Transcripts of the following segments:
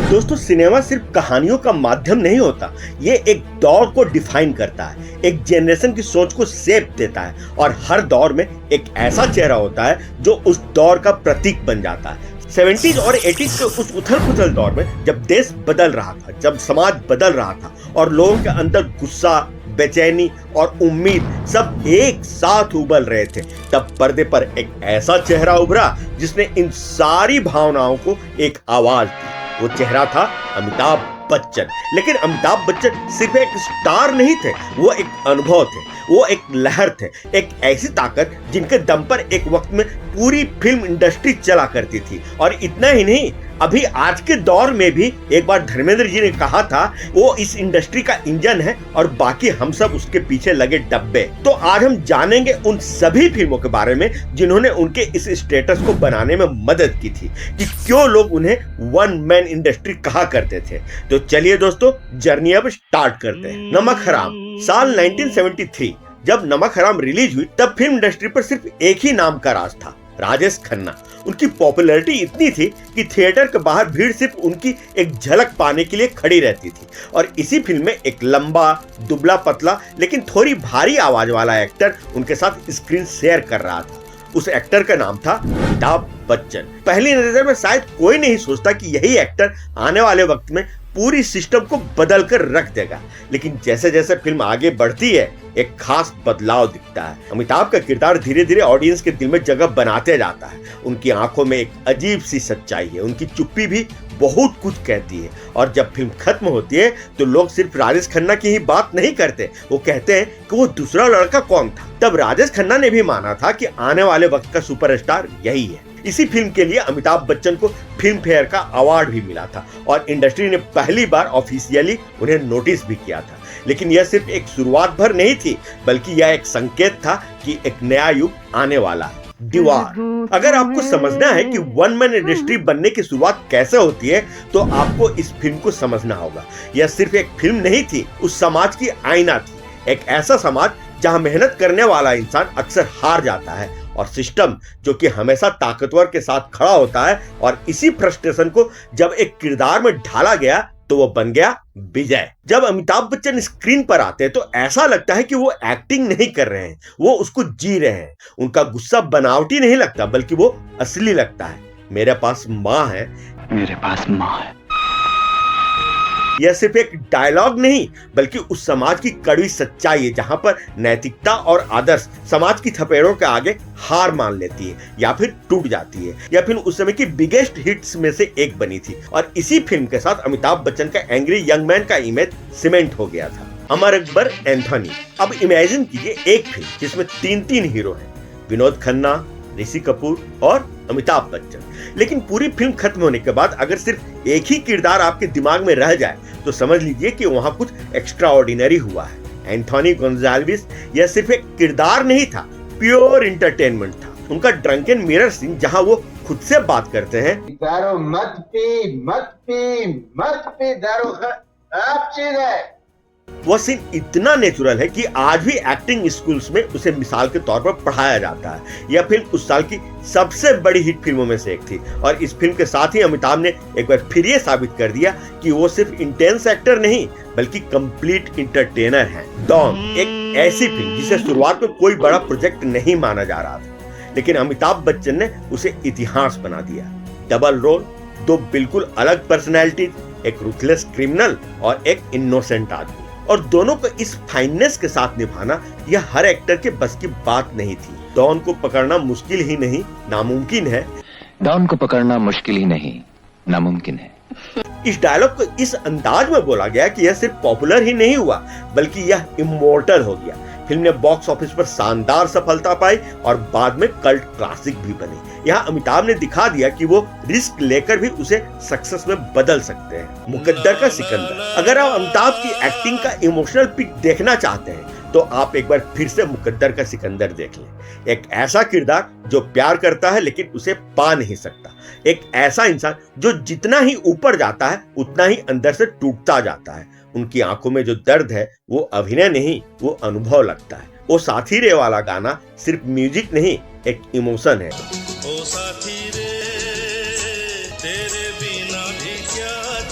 दोस्तों, सिनेमा सिर्फ कहानियों का माध्यम नहीं होता, ये एक दौर को डिफाइन करता है, एक जनरेशन की सोच को शेप देता है और हर दौर में एक ऐसा चेहरा होता है जो उस दौर का प्रतीक बन जाता है। 70s और 80s के उस उथल-पुथल दौर में जब देश बदल रहा था, जब समाज बदल रहा था और लोगों के अंदर गुस्सा, बेचैनी और उम्मीद सब एक साथ उबल रहे थे, तब पर्दे पर एक ऐसा चेहरा उभरा जिसने इन सारी भावनाओं को एक आवाज दी। वो चेहरा था अमिताभ बच्चन। लेकिन अमिताभ बच्चन सिर्फ एक स्टार नहीं थे, वो एक अनुभव थे, वो एक लहर थे, एक ऐसी ताकत जिनके दम पर एक वक्त में पूरी फिल्म इंडस्ट्री चला करती थी। और इतना ही नहीं, अभी आज के दौर में भी एक बार धर्मेंद्र जी ने कहा था वो इस इंडस्ट्री का इंजन है और बाकी हम सब उसके पीछे लगे डब्बे। तो आज हम जानेंगे उन सभी फिल्मों के बारे में जिन्होंने उनके इस स्टेटस को बनाने में मदद की थी, कि क्यों लोग उन्हें वन मैन इंडस्ट्री कहा करते थे। तो चलिए दोस्तों, जर्नी अब स्टार्ट करते हैं। नमक हराम। साल 1973 जब नमक हराम रिलीज हुई तब फिल्म इंडस्ट्री पर सिर्फ एक ही नाम का राज था, राजेश खन्ना। उनकी पॉपुलैरिटी इतनी थी कि थिएटर के बाहर भीड़ सिर्फ उनकी एक झलक पाने के लिए खड़ी रहती थी। और इसी फिल्म में एक लंबा, दुबला पतला लेकिन थोड़ी भारी आवाज वाला एक्टर उनके साथ स्क्रीन शेयर कर रहा था। उस एक्टर का नाम था अमिताभ बच्चन। पहली नजर में शायद कोई नहीं सोचता कि यही एक्टर आने वाले वक्त में पूरी सिस्टम को बदल कर रख देगा। लेकिन जैसे जैसे फिल्म आगे बढ़ती है, एक खास बदलाव दिखता है। अमिताभ का किरदार धीरे धीरे ऑडियंस के दिल में जगह बनाते जाता है। उनकी आंखों में एक अजीब सी सच्चाई है, उनकी चुप्पी भी बहुत कुछ कहती है। और जब फिल्म खत्म होती है तो लोग सिर्फ राजेश खन्ना की ही बात नहीं करते, वो कहते हैं कि वो दूसरा लड़का कौन था। तब राजेश खन्ना ने भी माना था कि आने वाले वक्त का सुपरस्टार यही है। इसी फिल्म के लिए अमिताभ बच्चन को फिल्म फेयर का अवार्ड भी मिला था और इंडस्ट्री ने पहली बार ऑफिशियली उन्हें नोटिस भी किया था। लेकिन यह सिर्फ एक शुरुआत भर नहीं थी, बल्कि यह एक संकेत था कि एक नया युग आने वाला है। दीवार। अगर आपको समझना है कि वन मैन इंडस्ट्री बनने की शुरुआत कैसे होती है, तो आपको इस फिल्म को समझना होगा। यह सिर्फ एक फिल्म नहीं थी, उस समाज की आईना थी। एक ऐसा समाज जहां मेहनत करने वाला इंसान अक्सर हार जाता है और सिस्टम जो कि हमेशा ताकतवर के साथ खड़ा होता है। और इसी फ्रस्ट्रेशन को जब एक किरदार में ढाला गया तो वो बन गया विजय। जब अमिताभ बच्चन स्क्रीन पर आते हैं तो ऐसा लगता है कि वो एक्टिंग नहीं कर रहे हैं, वो उसको जी रहे हैं। उनका गुस्सा बनावटी नहीं लगता, बल्कि वो असली लगता है। मेरे पास माँ है, मेरे पास माँ है। यह सिर्फ एक डायलॉग नहीं, बल्कि उस समाज की कड़वी सच्चाई है जहां पर नैतिकता और आदर्श समाज की थपेड़ों के आगे हार मान लेती है या फिर टूट जाती है। यह फिल्म उस समय की बिगेस्ट हिट्स में से एक बनी थी और इसी फिल्म के साथ अमिताभ बच्चन का एंग्री यंग मैन का इमेज सीमेंट हो गया था। अमर अकबर एंथोनी। अब इमेजिन कीजिए एक फिल्म जिसमें तीन हीरो हैं, विनोद खन्ना, ऋषि कपूर और अमिताभ बच्चन। लेकिन पूरी फिल्म खत्म होने के बाद अगर सिर्फ एक ही किरदार आपके दिमाग में रह जाए तो समझ लीजिए कि वहां कुछ एक्स्ट्रा ऑर्डिनरी हुआ है। एंथोनी गोंजाल्विस यह सिर्फ एक किरदार नहीं था, प्योर इंटरटेनमेंट था। उनका ड्रंकन मिरर सीन जहां वो खुद से बात करते हैं, दारू मत पी मत पी मत पी, दारू खराब चीज है, वह सीन इतना नेचुरल है कि आज भी एक्टिंग स्कूल्स में उसे मिसाल के तौर पर पढ़ाया जाता है। यह फिल्म उस साल की सबसे बड़ी हिट फिल्मों में से एक थी और इस फिल्म के साथ ही अमिताभ ने एक बार फिर ये साबित कर दिया कि वो सिर्फ इंटेंस एक्टर नहीं, बल्कि कंप्लीट इंटरटेनर हैं। डॉन, एक ऐसी फिल्म जिसे शुरुआत में कोई बड़ा प्रोजेक्ट नहीं माना जा रहा था, लेकिन अमिताभ बच्चन ने उसे इतिहास बना दिया। डबल रोल, दो बिल्कुल अलग पर्सनैलिटीज, एक रूथलेस क्रिमिनल और एक इनोसेंट आदमी, और दोनों को इस फाइननेस के साथ निभाना यह हर एक्टर के बस की बात नहीं थी। डॉन को पकड़ना मुश्किल ही नहीं, नामुमकिन है। डॉन को पकड़ना मुश्किल ही नहीं, नामुमकिन है। इस डायलॉग को इस अंदाज में बोला गया कि यह सिर्फ पॉपुलर ही नहीं हुआ, बल्कि यह इमोर्टल हो गया। फिल्म ने बॉक्स ऑफिस पर शानदार सफलता पाई और बाद में कल्ट क्लासिक भी बनी। यहाँ अमिताभ ने दिखा दिया कि वो रिस्क लेकर भी उसे सक्सेस में बदल सकते हैं। मुकद्दर का सिकंदर। अगर आप अमिताभ की एक्टिंग का इमोशनल पिक देखना चाहते हैं तो आप एक बार फिर से मुकद्दर का सिकंदर देख लें। एक ऐसा किरदार जो प्यार करता है लेकिन उसे पा नहीं सकता, एक ऐसा इंसान जो जितना ही ऊपर जाता है उतना ही अंदर से टूटता जाता है। उनकी आंखों में जो दर्द है वो अभिनय नहीं, वो अनुभव लगता है। वो साथी रे वाला गाना सिर्फ म्यूजिक नहीं, एक इमोशन है। ओ साथी रे, तेरे बिना भी क्या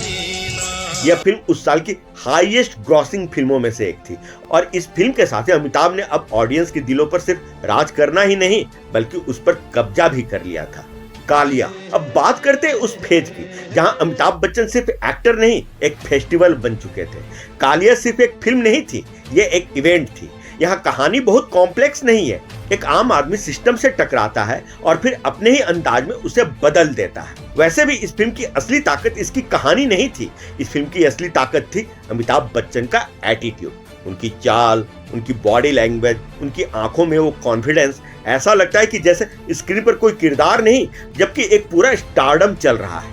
यह फिल्म उस साल की हाईएस्ट ग्रॉसिंग फिल्मों में से एक थी और इस फिल्म के साथ ही अमिताभ ने अब ऑडियंस के दिलों पर सिर्फ राज करना ही नहीं बल्कि उस पर कब्जा भी कर लिया था। कालिया। अब बात करते हैं उस फेज की जहां अमिताभ बच्चन सिर्फ एक्टर नहीं एक फेस्टिवल बन चुके थे। कालिया सिर्फ एक फिल्म नहीं थी, ये एक इवेंट थी। यहाँ कहानी बहुत कॉम्प्लेक्स नहीं है। एक आम आदमी सिस्टम से टकराता है और फिर अपने ही अंदाज में उसे बदल देता है। वैसे भी इस फिल्म की असली ताकत इसकी कहानी नहीं थी, इस फिल्म की असली ताकत थी अमिताभ बच्चन का एटीट्यूड, उनकी चाल, उनकी बॉडी लैंग्वेज, उनकी आंखों में वो कॉन्फिडेंस। ऐसा लगता है कि जैसे स्क्रीन पर कोई किरदार नहीं जबकि एक पूरा स्टारडम चल रहा है।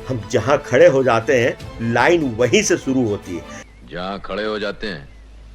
हम जहां खड़े हो जाते हैं लाइन वहीं से शुरू होती है, जहाँ खड़े हो जाते हैं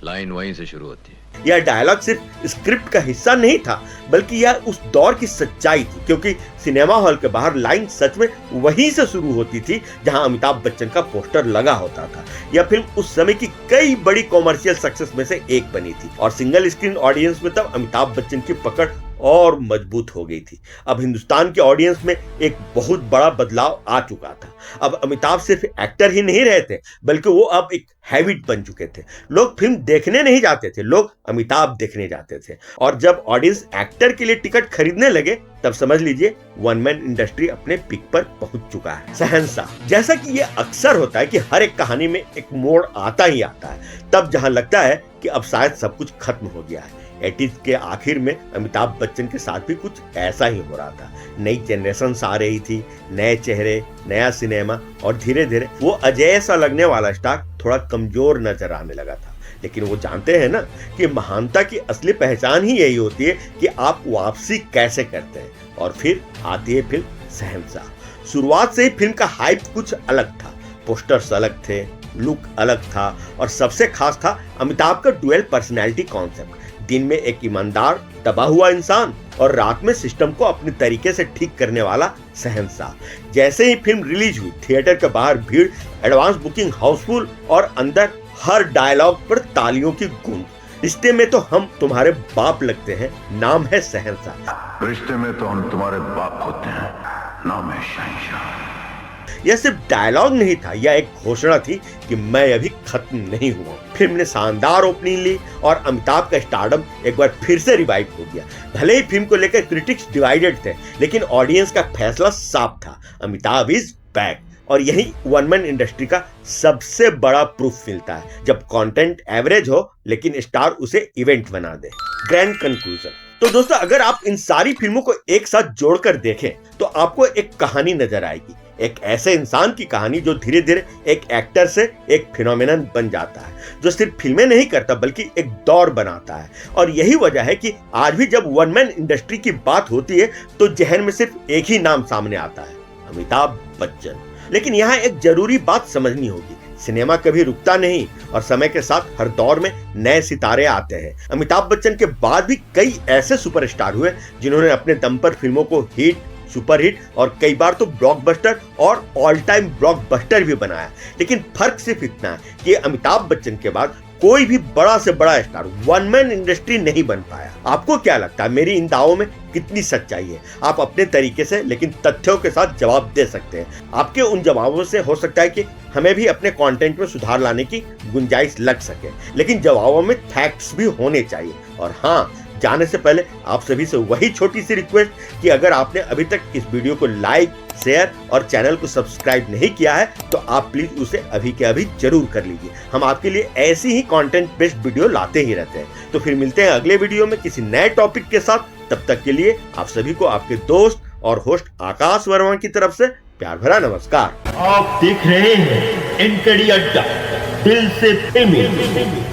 लाइन वहीं से शुरू होती है। यह डायलॉग सिर्फ स्क्रिप्ट का हिस्सा नहीं था बल्कि यह उस दौर की सच्चाई थी, क्योंकि सिनेमा हॉल के बाहर लाइन सच में वहीं से शुरू होती थी जहां अमिताभ बच्चन का पोस्टर लगा होता था। यह फिल्म उस समय की कई बड़ी कॉमर्शियल सक्सेस में से एक बनी थी और सिंगल स्क्रीन ऑडियंस में तब अमिताभ बच्चन की पकड़ और मजबूत हो गई थी। अब हिंदुस्तान के ऑडियंस में एक बहुत बड़ा बदलाव आ चुका था। अब अमिताभ सिर्फ एक्टर ही नहीं रहे थे बल्कि वो अब एक हैबिट बन चुके थे। लोग फिल्म देखने नहीं जाते थे, लोग अमिताभ देखने जाते थे। और जब ऑडियंस एक्टर के लिए टिकट खरीदने लगे तब समझ लीजिए वन मैन इंडस्ट्री अपने पीक पर पहुंच चुका है। शहंशाह। जैसा कि ये अक्सर होता है कि हर एक कहानी में एक मोड़ आता ही आता है, तब जहां लगता है कि अब शायद सब कुछ खत्म हो गया है। 80s के आखिर में अमिताभ बच्चन के साथ भी कुछ ऐसा ही हो रहा था। नई जनरेशन आ रही थी, नए चेहरे, नया सिनेमा और धीरे धीरे वो अजय सा लगने वाला स्टार थोड़ा कमजोर नजर आने लगा था। लेकिन वो जानते हैं ना कि महानता की असली पहचान ही यही होती है कि आप वापसी कैसे करते हैं। और फिर आती है फिल्म शहंशाह। शुरुआत से ही फिल्म का हाइप कुछ अलग था, पोस्टर्स अलग थे, लुक अलग था और सबसे खास था अमिताभ का डुअल पर्सनैलिटी कॉन्सेप्ट। दिन में एक ईमानदार दबा हुआ इंसान और रात में सिस्टम को अपने तरीके से ठीक करने वाला शहंशाह। जैसे ही फिल्म रिलीज हुई थिएटर के बाहर भीड़, एडवांस बुकिंग हाउसफुल और अंदर हर डायलॉग पर तालियों की गूंज। रिश्ते में तो हम तुम्हारे बाप लगते हैं, नाम है शहंशाह। रिश्ते में तो हम तुम्हारे बाप होते हैं, नाम है शहंशाह। यह सिर्फ डायलॉग नहीं था, यह एक घोषणा थी कि मैं अभी खत्म नहीं हुआ। फिल्म ने शानदार ओपनिंग ली और अमिताभ का स्टारडम एक बार फिर से रिवाइव हो गया। भले ही फिल्म को लेकर क्रिटिक्स डिवाइडेड थे लेकिन ऑडियंस का फैसला साफ था, अमिताभ इज बैक। और यही वन मैन इंडस्ट्री का सबसे बड़ा प्रूफ मिलता है, जब कंटेंट एवरेज हो लेकिन स्टार उसे इवेंट बना दे। Grand conclusion. तो दोस्तों अगर आप इन सारी फिल्मों को एक साथ जोड़कर देखें तो आपको एक कहानी नजर आएगी, एक ऐसे इंसान की कहानी जो धीरे धीरे एक एक्टर से एक फिनोमेनन बन जाता है, जो सिर्फ फिल्में नहीं करता बल्कि एक दौर बनाता है। और यही वजह है कि आज भी जब वन मैन इंडस्ट्री की बात होती है तो जहन में सिर्फ एक ही नाम सामने आता है, अमिताभ बच्चन। लेकिन यहाँ एक जरूरी बात समझनी होगी, सिनेमा कभी रुकता नहीं और समय के साथ हर दौर में नए सितारे आते हैं। अमिताभ बच्चन के बाद भी कई ऐसे सुपरस्टार हुए जिन्होंने अपने दम पर फिल्मों को हिट, सुपरहिट और कई बार तो ब्लॉकबस्टर और ऑल टाइम ब्लॉकबस्टर भी बनाया। लेकिन फर्क सिर्फ इतना है कि अमिताभ बच्चन के बाद कोई भी बड़ा से बड़ा स्टार वन मैन इंडस्ट्री नहीं बन पाया। आपको क्या लगता है मेरी इन दावों में कितनी सच्चाई है? आप अपने तरीके से लेकिन तथ्यों के साथ जवाब दे सकते हैं। आपके उन जवाबों से हो सकता है कि हमें भी अपने कंटेंट में सुधार लाने की गुंजाइश लग सके, लेकिन जवाबों में फैक्ट्स भी होने चाहिए। और हाँ, जाने से पहले आप सभी से वही छोटी सी रिक्वेस्ट कि अगर आपने अभी तक इस वीडियो को लाइक, शेयर और चैनल को सब्सक्राइब नहीं किया है तो आप प्लीज उसे अभी के अभी जरूर कर लीजिए। हम आपके लिए ऐसी ही कंटेंट बेस्ड वीडियो लाते ही रहते हैं। तो फिर मिलते हैं अगले वीडियो में किसी नए टॉपिक के साथ। तब तक के लिए आप सभी को आपके दोस्त और होस्ट आकाश वर्मा की तरफ से प्यार भरा नमस्कार। आप देख रहे हैं एनकेडी अड्डा, दिल से फिल्मी।